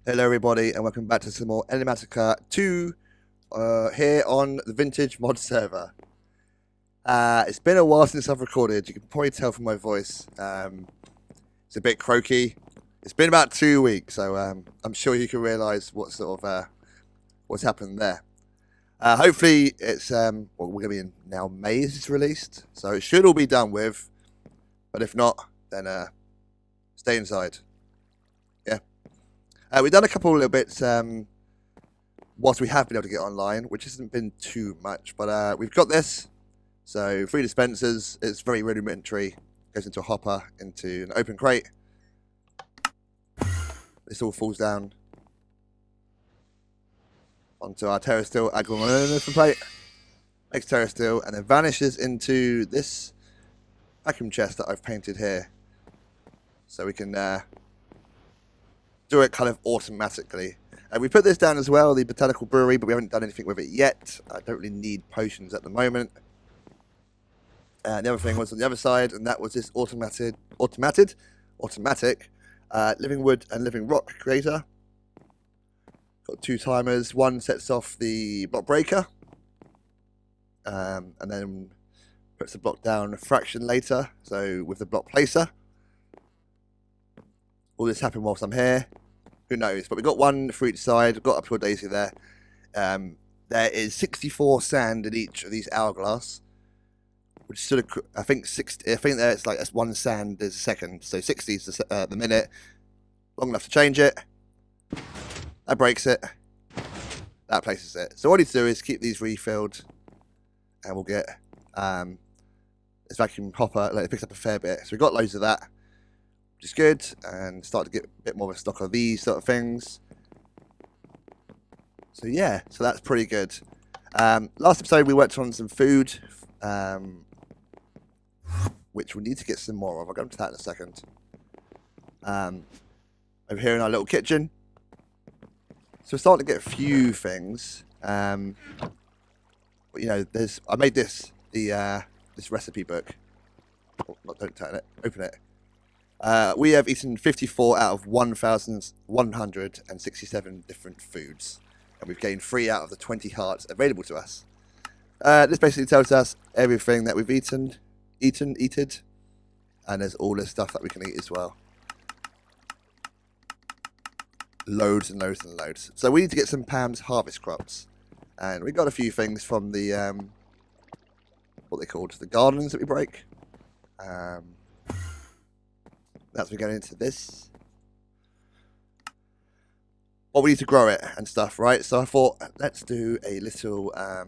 Hello everybody and welcome back to some more Enigmatica 2 here on the Vintage Mod server. It's been a while since I've recorded, you can probably tell from my voice. It's a bit croaky. It's been about 2 weeks, so I'm sure you can realise what sort of what's happened there. Hopefully it's, well, we're going to be in now May as it's released, so it should all be done with, but if not, then stay inside. We've done a couple of little bits whilst we have been able to get online, which hasn't been too much, but we've got this. So 3 dispensers, it's very rudimentary, goes into a hopper, into an open crate. This all falls down onto our terrasteel agglomeration plate, makes terrasteel, and then vanishes into this vacuum chest that I've painted here. So we can do it kind of automatically. We put this down as well, the botanical brewery, but we haven't done anything with it yet. I don't really need potions at the moment. And the other thing was on the other side, and that was this automatic living wood and living rock creator. Got 2 timers. One sets off the block breaker, and then puts the block down a fraction later. So with the block placer. All this happened whilst I'm here. Who knows? But we've got one for each side. We've got a pure daisy there. There is 64 sand in each of these hourglass, which sort of, I think there's like 1 sand is a second, so 60 is the minute. Long enough to change it. That breaks it. That places it. So all I need to do is keep these refilled, and we'll get this vacuum hopper. Like, it picks up a fair bit. So we've got loads of that, which is good, and start to get a bit more of a stock of these sort of things. So yeah, so that's pretty good. Last episode we worked on some food, which we need to get some more of. I'll go into that in a second. Over here in our little kitchen. So we're starting to get a few things. But you know, I made this, this recipe book. Oh, don't turn it, open it. We have eaten 54 out of 1,167 different foods, and we've gained 3 out of the 20 hearts available to us. This basically tells us everything that we've eaten, and there's all this stuff that we can eat as well. Loads and loads and loads. So we need to get some Pam's harvest crops, and we got a few things from the what they called the gardens that we break. That's we going into this. Well, we need to grow it and stuff, right? So I thought, let's do a little, I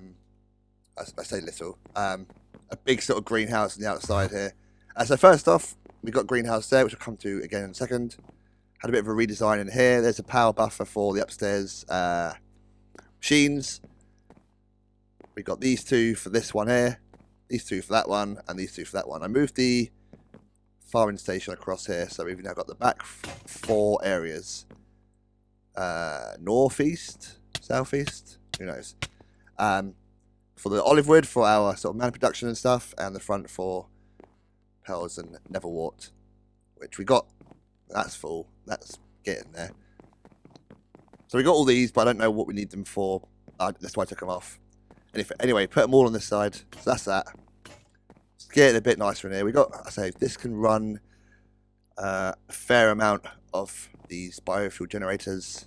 say little, a big sort of greenhouse on the outside here. So first off, we've got greenhouse there, which I'll come to again in a second. Had a bit of a redesign in here. There's a power buffer for the upstairs machines. We've got these 2 for this one here, these 2 for that one, and these 2 for that one. I moved the farming station across here, so we've now got the back 4 areas. Northeast, southeast, who knows. For the olive wood for our sort of mana production and stuff, and the front for pearls and neverwort, which we got. That's full. That's getting there. So we got all these, but I don't know what we need them for. That's why I took them off. Anyway, put them all on this side. So that's that. It's getting a bit nicer in here. We got, I say, this can run a fair amount of these biofuel generators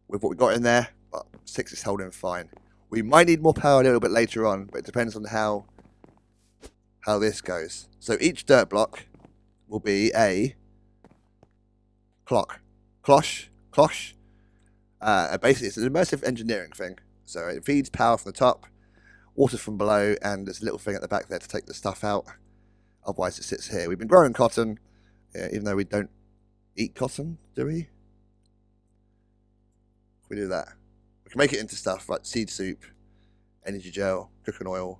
with what we got in there, but 6 is holding fine. We might need more power a little bit later on, but it depends on how this goes. So each dirt block will be a Cloche. Basically, it's an immersive engineering thing. So it feeds power from the top, water from below, and there's a little thing at the back there to take the stuff out. Otherwise, it sits here. We've been growing cotton, even though we don't eat cotton, do we? We do that. We can make it into stuff like seed soup, energy gel, cooking oil,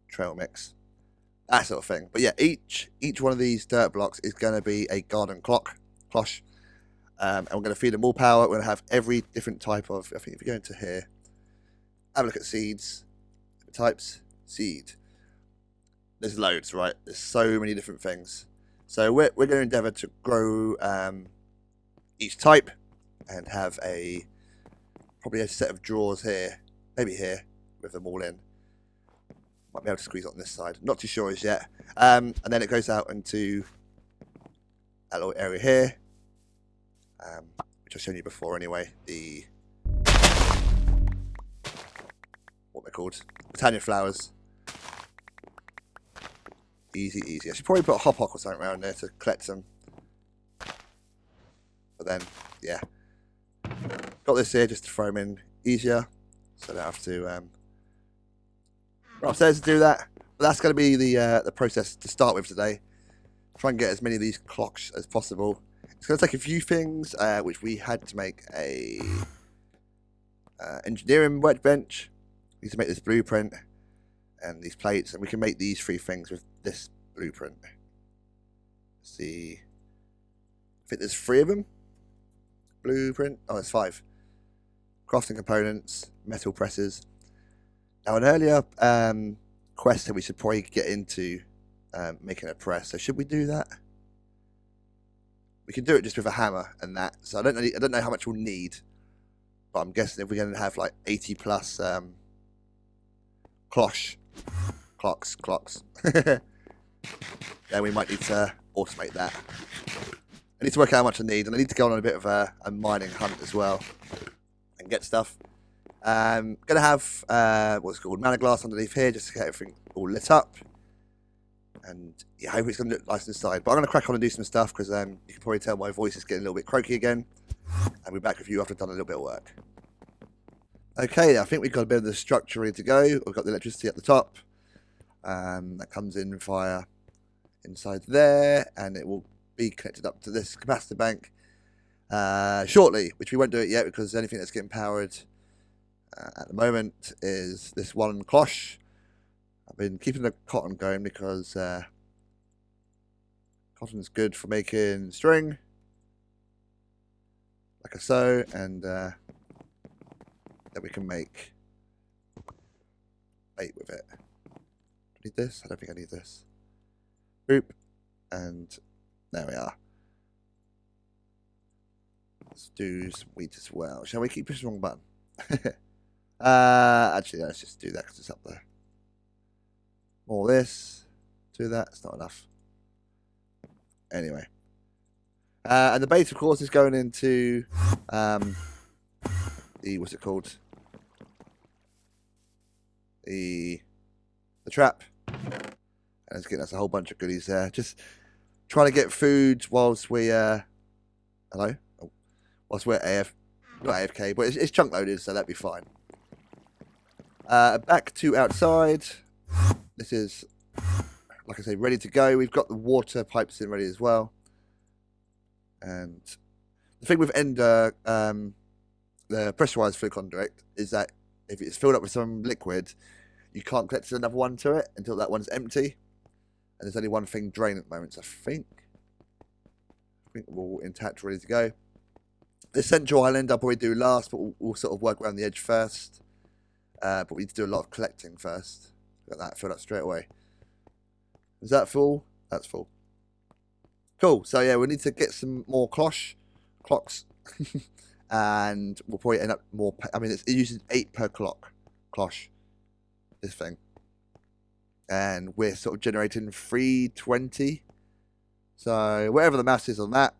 trail mix, that sort of thing. But yeah, each one of these dirt blocks is going to be a garden cloche, and we're going to feed them all power. We're going to have every different type of. I think if you go into here, have a look at seeds, types, seed. There's loads, right? There's so many different things. So we're going to endeavour to grow each type, and have probably a set of drawers here, maybe here, with them all in. Might be able to squeeze it on this side. Not too sure as yet. And then it goes out into that little area here, which I've shown you before anyway. What they're called, Britannia flowers. Easy, easy. I should probably put a hop or something around there to collect them. But then, yeah. Got this here just to throw them in easier, so I don't have to go upstairs to do that. But that's going to be the process to start with today. Try and get as many of these clocks as possible. It's going to take a few things, which we had to make a engineering workbench. We need to make this blueprint and these plates, and we can make these 3 things with this blueprint. Let's see, I think there's 3 of them. Blueprint. Oh, there's 5. Crafting components, metal presses. Now, an earlier quest that we should probably get into making a press. So should we do that? We can do it just with a hammer and that. So I don't know how much we'll need, but I'm guessing if we're going to have like 80 plus cloche clocks, then we might need to automate that. I need to work out how much I need, and I need to go on a bit of a mining hunt as well and get stuff. Gonna have what's called mana glass underneath here just to get everything all lit up, and yeah, I hope it's gonna look nice inside. But I'm gonna crack on and do some stuff because you can probably tell my voice is getting a little bit croaky again. I'll be back with you after I've done a little bit of work. Okay, I think we've got a bit of the structure ready to go. We've got the electricity at the top. That comes in via inside there, and it will be connected up to this capacitor bank shortly, which we won't do it yet because the only thing that's getting powered at the moment is this one cloche. I've been keeping the cotton going because cotton is good for making string, like so, and then we can make bait with it. Need this? I don't think I need this. Boop, and there we are. Let's do some wheat as well. Shall we keep pushing the wrong button? Actually, let's just do that because it's up there. More this. Do that. It's not enough. Anyway. And the bait, of course, is going into what's it called? The trap. And it's getting us a whole bunch of goodies there. Just trying to get food whilst we hello? Oh, whilst we're not AFK, but it's chunk loaded, so that'd be fine. Back to outside. This is, like I say, ready to go. We've got the water pipes in ready as well. And the thing with Ender, the pressurized fluid conduit, is that if it's filled up with some liquid, you can't connect another one to it until that one's empty. And there's only one thing draining at the moment, so I think we're all intact, ready to go. The central island I'll probably do last, but we'll sort of work around the edge first. But we need to do a lot of collecting first. Got that filled up straight away. Is that full? That's full. Cool. So yeah, we need to get some more clocks. And we'll probably end up more. I mean, it uses 8 per cloche. This thing. And we're sort of generating 320. So whatever the mass is on that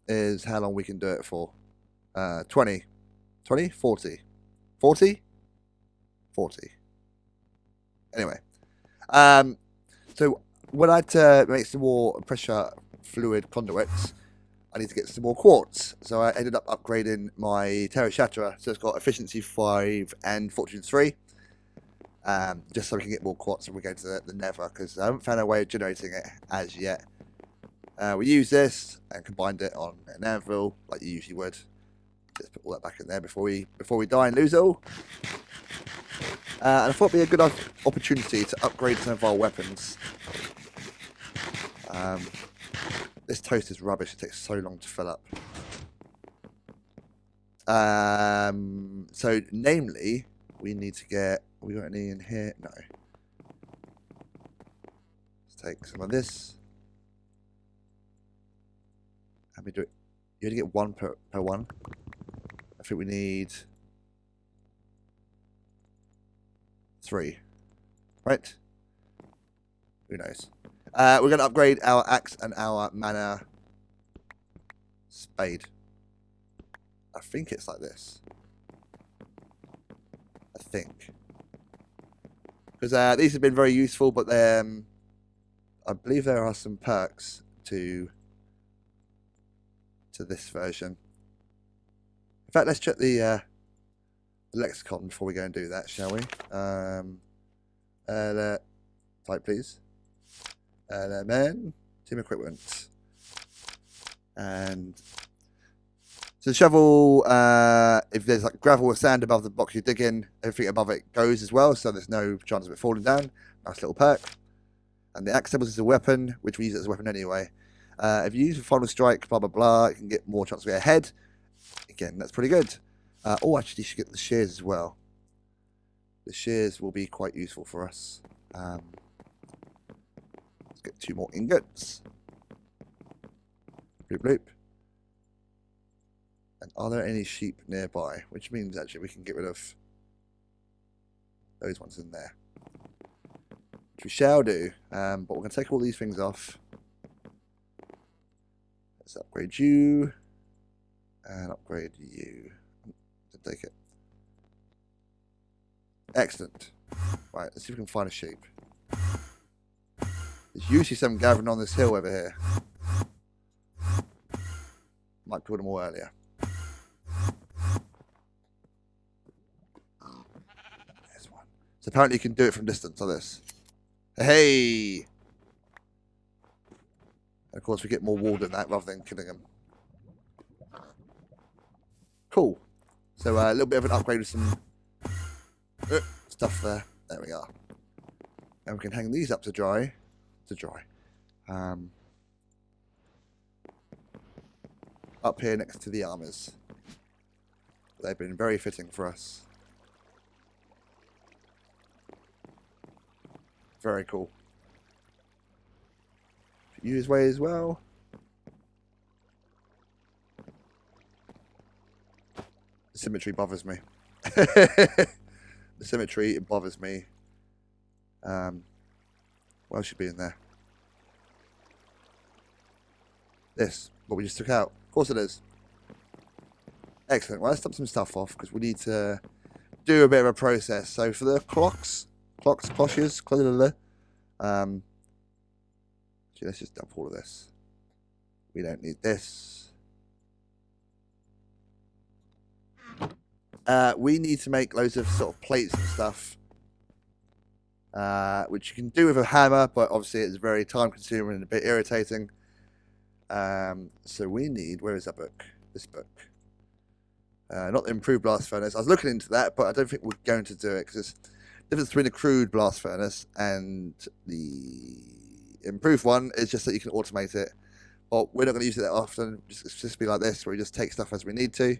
is how long we can do it for. 20, 40. 40. Anyway. So when I had to make some more pressure fluid conduits, I need to get some more quartz. So I ended up upgrading my Terra Shatterer. So it's got efficiency 5 and fortune 3. Just so we can get more quartz when we go to the nether, because I haven't found a way of generating it as yet. We use this and combined it on an anvil like you usually would. Just put all that back in there before we die and lose it all. And I thought it'd be a good opportunity to upgrade some of our weapons. This toast is rubbish. It takes so long to fill up. So namely, we need to get. Have we got any in here? No. Let's take some of this. How do we do it? You only get one per one. I think we need 3. Right? Who knows? We're going to upgrade our axe and our mana spade. I think it's like this. I think. Because these have been very useful, but I believe there are some perks to this version. In fact, let's check the lexicon before we go and do that, shall we? Type, please. Element, team equipment. And so the shovel, if there's like gravel or sand above the box you dig in, everything above it goes as well, so there's no chance of it falling down. Nice little perk. And the axe tables is a weapon, which we use it as a weapon anyway. If you use a final strike, blah blah blah, you can get more chance to get ahead. Again, that's pretty good. Oh, actually, you should get the shears as well. The shears will be quite useful for us. Let's get 2 more ingots. Bloop bloop. And are there any sheep nearby? Which means actually we can get rid of those ones in there. Which we shall do. But we're going to take all these things off. Let's upgrade you. And upgrade you. Take it. Excellent. Right, let's see if we can find a sheep. There's usually some gathering on this hill over here. Might kill them all earlier. There's one. So apparently you can do it from distance like this. Hey! And of course we get more wool than that rather than killing them. Cool. So a little bit of an upgrade with some stuff there. There we are. And we can hang these up to dry. Up here next to the armors. They've been very fitting for us. Very cool. You his way as well. The symmetry bothers me. The symmetry bothers me. What else should be in there? This, what we just took out. Of course it is. Excellent. Well, let's dump some stuff off because we need to do a bit of a process. So for the cloches, actually, let's just dump all of this. We don't need this. We need to make loads of sort of plates and stuff, which you can do with a hammer, but obviously it's very time consuming and a bit irritating. So we need, where is that book? This book. Not the improved blast furnace. I was looking into that, but I don't think we're going to do it because there's the difference between a crude blast furnace and the improved one is just that you can automate it. But we're not going to use it that often. It's just be like this, where we just take stuff as we need to.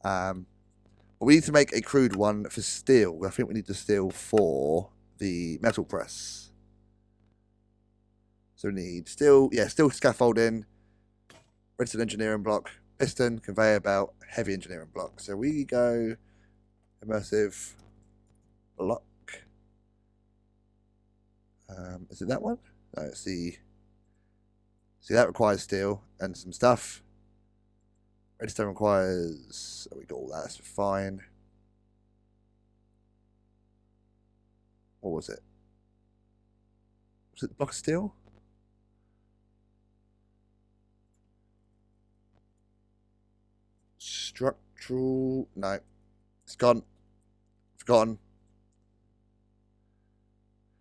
But we need to make a crude one for steel. I think we need the steel for the metal press. So we need steel, steel scaffolding, registered engineering block, piston, conveyor belt, heavy engineering block. So we go immersive block. Is it that one? No, it's the. See, that requires steel and some stuff. Redstone requires. We got all that. That's fine. What was it? Was it the block of steel? Structural. No, it's gone. Forgotten.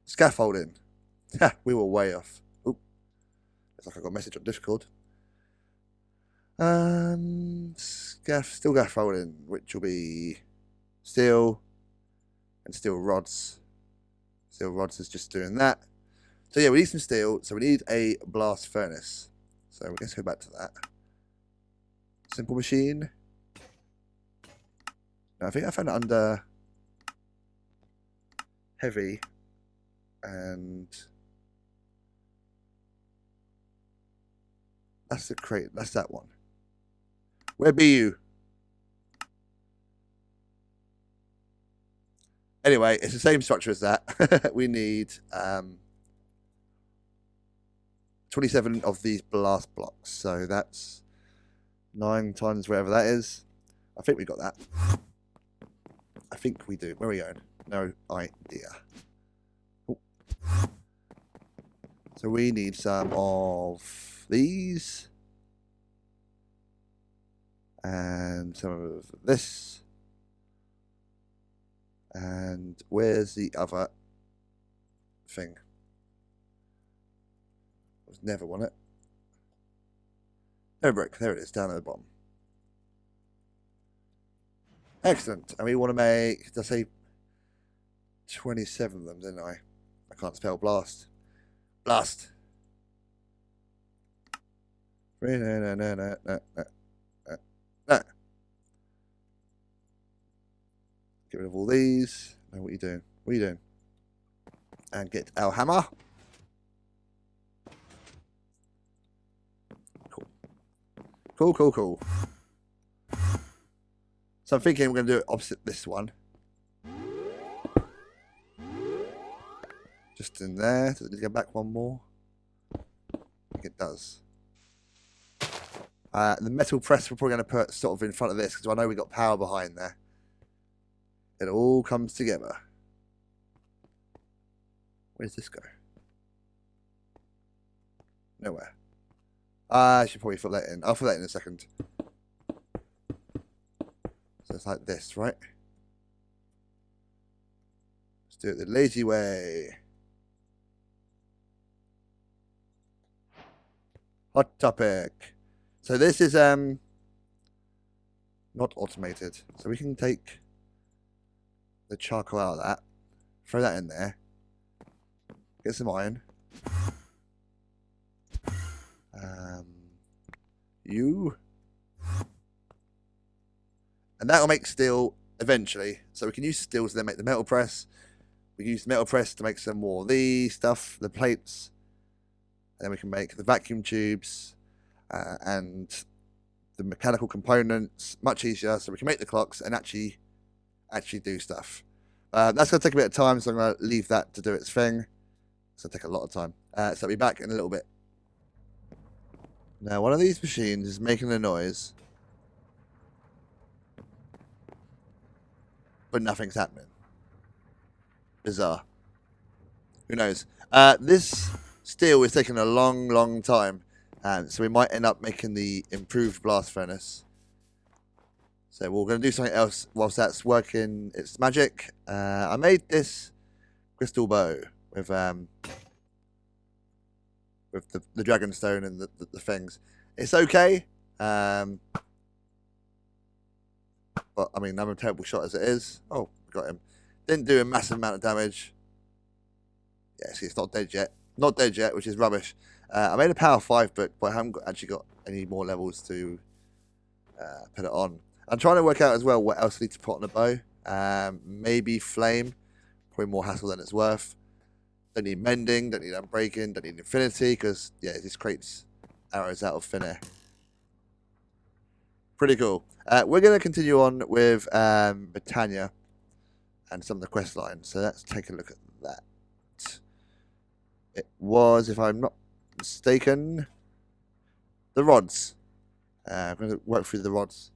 Scaffolding. Ha, we were way off. Oop. Looks like I got a message on Discord. Steel scaffolding, which will be steel and steel rods. Steel rods is just doing that. So yeah, we need some steel. So we need a blast furnace. So let's go back to that. Simple machine. No, I think I found it under heavy and that's the crate. That's that one. Where be you? Anyway, it's the same structure as that. We need 27 of these blast blocks. So that's 9 times whatever that is. I think we got that. I think we do. Where are we going? No idea. Ooh. So we need some of these. And some of this. And where's the other thing? I was never want it. No brick. There it is, down at the bottom. Excellent. And we want to make, did I say 27 of them, didn't I? I can't spell blast. Blast. Get rid of all these. Now what are you doing? What are you doing? And get our hammer. Cool. Cool, cool, cool. So I'm thinking we're going to do it opposite this one. Just in there. Does it need to go back one more? I think it does. The metal press we're probably going to put sort of in front of this because I know we've got power behind there. It all comes together. Where does this go? Nowhere. I should probably put that in. I'll put that in a second. So it's like this, right? Let's do it the lazy way. Hot topic. So this is not automated. So we can take the charcoal out of that, throw that in there, get some iron. And that will make steel eventually. So we can use steel to then make the metal press. We can use the metal press to make some more of these stuff, the plates. And then we can make the vacuum tubes and the mechanical components much easier. So we can make the clocks and actually do stuff. That's going to take a bit of time, so I'm going to leave that to do its thing. It's going to take a lot of time. So I'll be back in a little bit. Now, one of these machines is making a noise, but nothing's happening. Bizarre. Who knows? This steel is taking a long, long time, so we might end up making the improved blast furnace. So we're going to do something else whilst that's working its magic. I made this crystal bow with the dragon stone and the things. It's okay, but I mean I'm a terrible shot as it is. Oh, got him. Didn't do a massive amount of damage. Yeah, see, it's not dead yet. Not dead yet, which is rubbish. I made a power 5 book, but I haven't actually got any more levels to put it on. I'm trying to work out as well what else I need to put on the bow. Maybe flame. Probably more hassle than it's worth. Don't need mending, don't need unbreaking, don't need infinity, because, yeah, this creates arrows out of thin air. Pretty cool. We're going to continue on with Britannia and some of the quest lines. So let's take a look at that. It was, if I'm not mistaken, the rods. I'm going to work through the rods.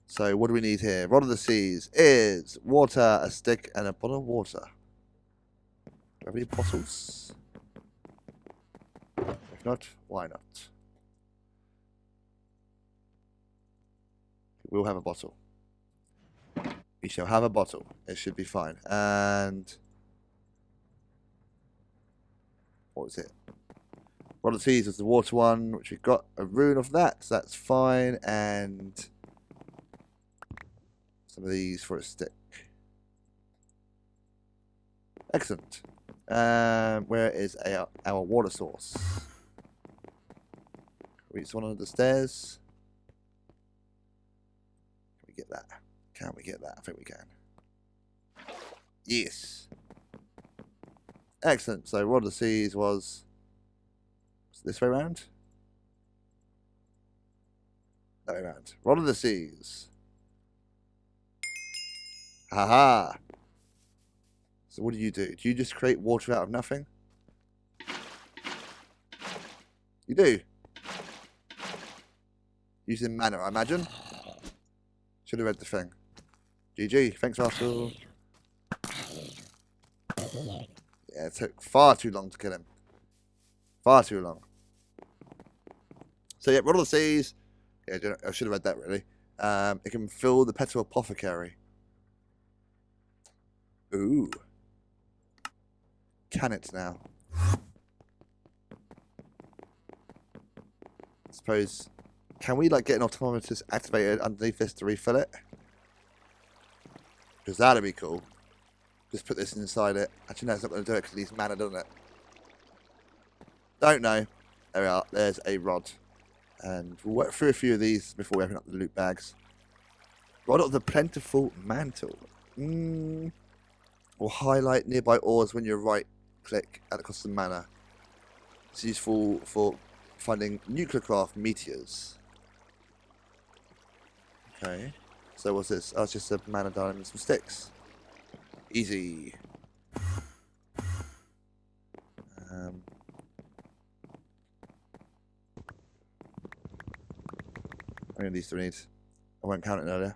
So what do we need here? Rod of the Seas is water, a stick, and a bottle of water. Do we have any bottles? If not, why not? We'll have a bottle. We shall have a bottle. It should be fine. And what was it? Rod of the Seas was the water one, which we've got a rune of that, so that's fine. And some of these for a stick. Excellent. Where is our water source? Can we reach one under the stairs? Can we get that? Can we get that? I think we can. Yes. Excellent. So Rod of the Seas was this way around? That way around. Rod of the Seas. Haha. So what do? Do you just create water out of nothing? You do. Using mana, I imagine. Should have read the thing. GG. Thanks, Rascal. Yeah, it took far too long to kill him. Far too long. So yeah, Rod of the Seas. Yeah, I should have read that really. It can fill the Petal Apothecary. Ooh. Can it now? I suppose. Can we like get an automatus activated underneath this to refill it? Because that'd be cool. Just put this inside it. Actually, no, it's not going to do it because it needs mana, doesn't it? Don't know. There we are. There's a rod. And we'll work through a few of these before we open up the loot bags. Rod of the Plentiful Mantle. Will highlight nearby ores when you right click at the cost of mana. It's useful for finding nuclear craft meteors. Okay. So what's this? Oh, it's just a mana diamond and some sticks. Easy. How many of these do we need? I won't count it earlier.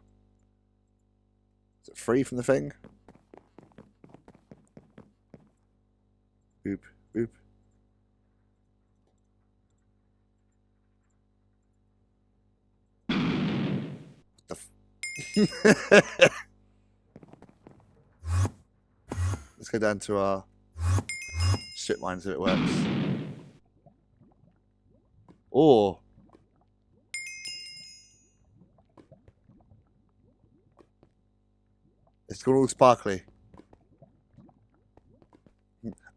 Is it free from the thing? Boop, boop. Let's go down to our strip mines if it works. Or it's got all sparkly.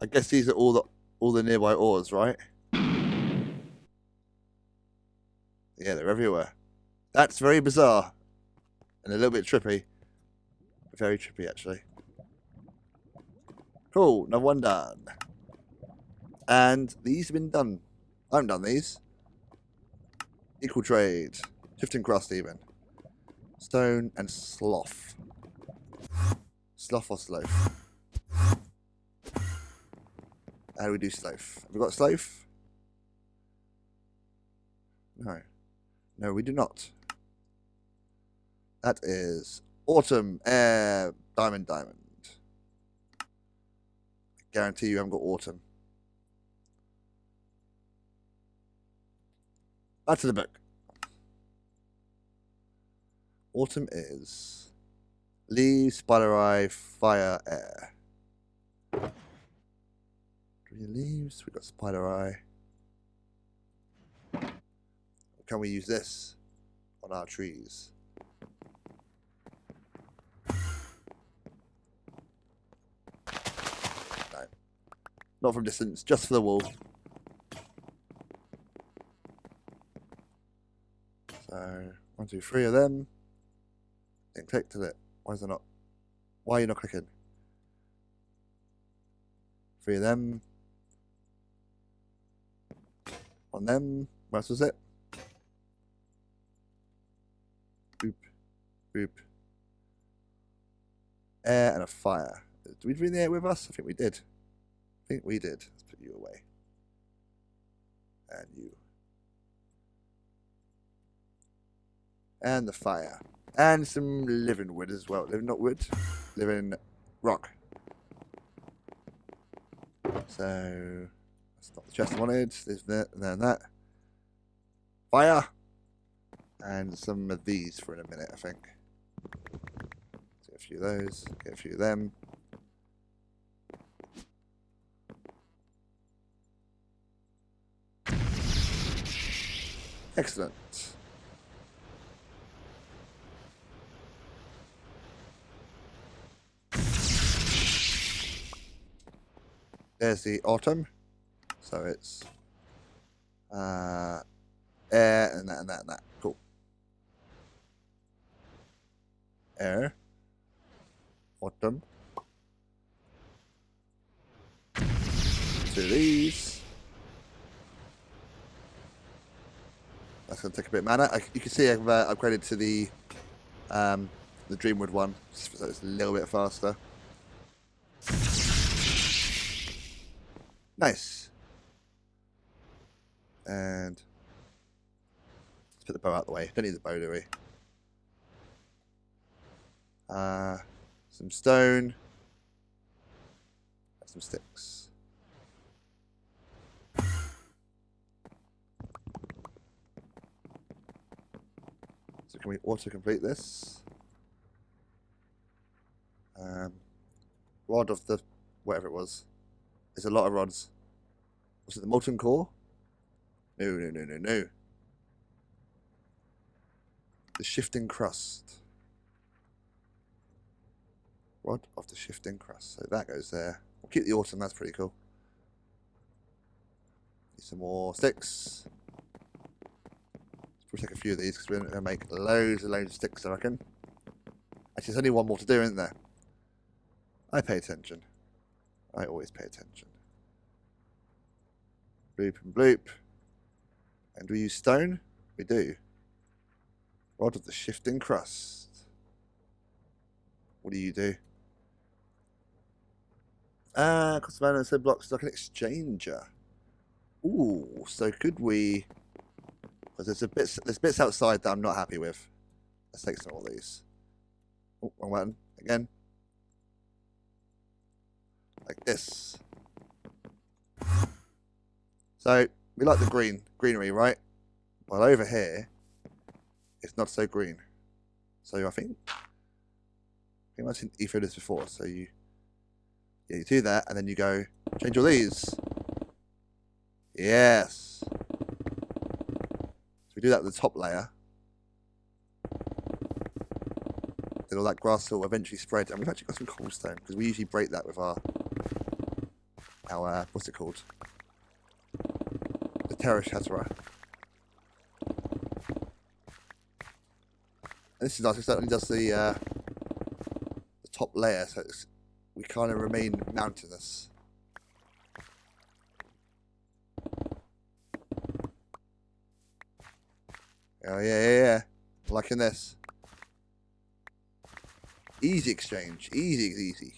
I guess these are all the nearby ores, right? Yeah, they're everywhere. That's very bizarre. And a little bit trippy. Very trippy, actually. Cool, another one done. And these have been done. I haven't done these. Equal trade. Shifting crust, even. Stone and sloth. Sloth or sloth? How do we do sloth? Have we got sloth? No. No, we do not. That is autumn, air, diamond, diamond. I guarantee you haven't got autumn. Back to the book. Autumn is leaves, spider eye, fire, air. 3 leaves, we got spider eye. Can we use this on our trees? No. Not from distance, just for the wall. So, 1, 2, 3 of them. Then click to it. Why is it not? Why are you not clicking? 3 of them. On them. What else was it? Boop. Boop. Air and a fire. Did we bring the air with us? I think we did. I think we did. Let's put you away. And you. And the fire. And some living wood as well. Living, not wood. Living rock. So, that's not the chest I wanted. There's that, and then that. Fire. And some of these for in a minute, I think. Get a few of those. Get a few of them. Excellent. There's the autumn. So it's air and that and that and that. Cool. Air. Autumn. 2 of these. That's going to take a bit of mana. You can see I've upgraded to the Dreamwood one, so it's a little bit faster. Nice. And let's put the bow out the way. Don't need the bow, do we? Some stone. Some sticks. So can we auto-complete this? Rod of the... whatever it was. There's a lot of rods. Was it the molten core? No. The shifting crust. Rod of the shifting crust. So that goes there. We'll keep the autumn, that's pretty cool. Need some more sticks. We'll take a few of these because we're going to make loads and loads of sticks, I reckon. Actually, there's only one more to do, isn't there? I pay attention. I always pay attention. Bloop and bloop. And do we use stone? We do. Rod of the shifting crust. What do you do? Cost of mana and said blocks like an exchanger. Ooh, so could we... Because there's bits outside that I'm not happy with. Let's take some of these. Oh, wrong one. Again. Like this. So, we like the greenery, right? Well, over here, it's not so green. So I think I've seen you through this before. So you do that, and then you go change all these. Yes. So we do that with the top layer. Then all that grass will eventually spread, and we've actually got some cobblestone because we usually break that with our what's it called? The terra shatterer. And this is nice because that only does the top layer, so we kind of remain mountainous. Oh yeah. Liking this. Easy exchange. Easy.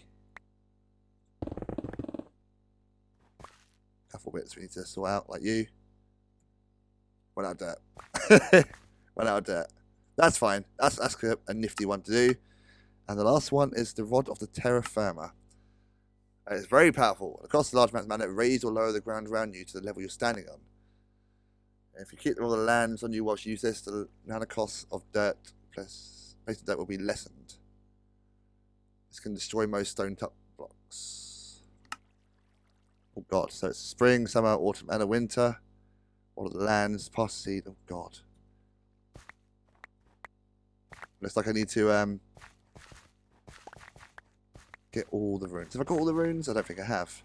Couple bits we need to sort out, like you. Went out of dirt. Went out of dirt. That's fine. That's a nifty one to do. And the last one is the Rod of the Terra Firma. It's very powerful. It costs a large amount of mana. Raise or lower the ground around you to the level you're standing on. And if you keep all the lands on you whilst you use this, the mana cost of dirt plus basic dirt will be lessened. This can destroy most stone top blocks. Oh god, so it's spring, summer, autumn, and a winter. All of the lands, past seed, oh god. Looks like I need to get all the runes. Have I got all the runes? I don't think I have.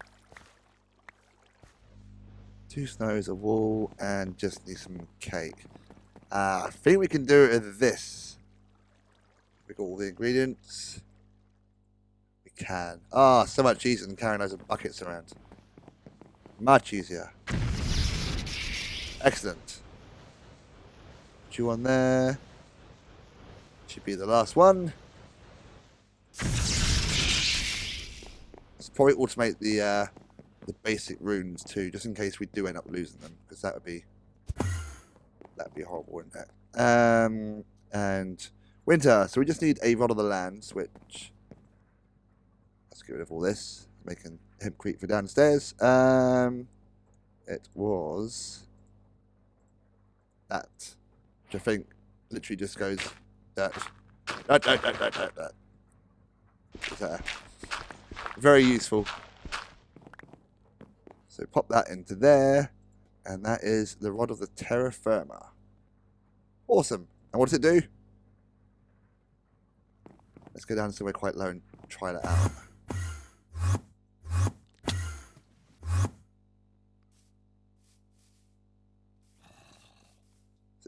2 snows, a wool, and just need some cake. I think we can do it with this. We got all the ingredients. We can. Ah, so much easier than carrying those buckets around. Much easier. Excellent. Put you on there. Should be the last one. Let's probably automate the basic runes too, just in case we do end up losing them, because that'd be horrible, wouldn't it? And winter. So we just need a Rod of the Lands, which let's get rid of all this, making him creep for downstairs. It was that, which I think literally just goes that. Very useful. So pop that into there, and that is the Rod of the Terra Firma. Awesome. And what does it do? Let's go down somewhere quite low and try that out.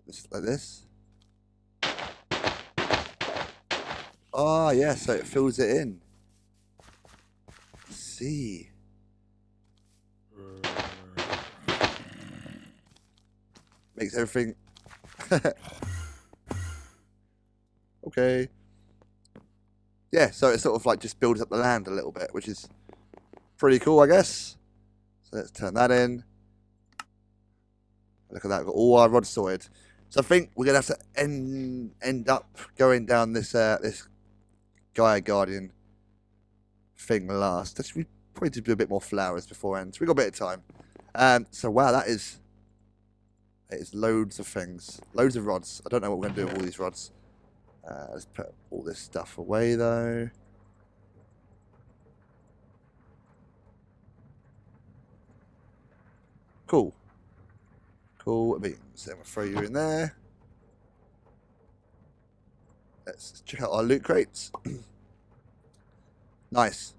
Just like this. Oh yeah, so it fills it in. Let's see. Makes everything Okay. Yeah, so it sort of like just builds up the land a little bit, which is pretty cool, I guess. So let's turn that in. Look at that, we've got all our rods sorted. So I think we're gonna have to end up going down this this Gaia Guardian thing last. We probably did do a bit more flowers beforehand. So we got a bit of time. So wow, that is loads of things, loads of rods. I don't know what we're gonna do with all these rods. Let's put all this stuff away though. Cool. Cool beans. Then we'll throw you in there. Let's check out our loot crates. Nice.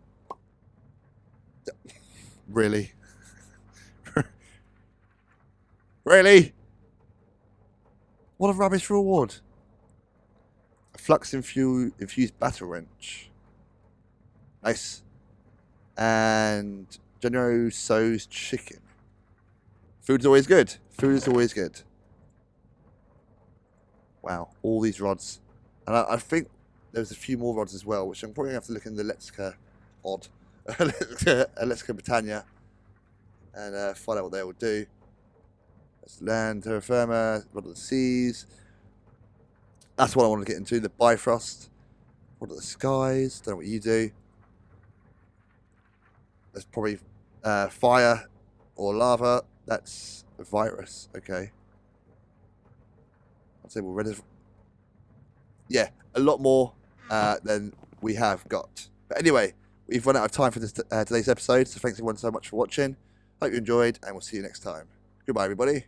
Really? Really? What a rubbish reward. A flux infused battle wrench. Nice. And General So's chicken. Food's always good. Food is always good. Wow, all these rods. And I think there's a few more rods as well, which I'm probably going to have to look in the Lexica odd. Lexica Britannia. And find out what they will do. That's land, terra firma, rod of the seas. That's what I want to get into. The Bifrost. Rod of the skies. Don't know what you do. There's probably fire or lava. That's a virus. Okay. I'd say we're ready. Yeah, a lot more than we have got. But anyway, we've run out of time for this today's episode. So thanks everyone so much for watching. Hope you enjoyed, and we'll see you next time. Goodbye, everybody.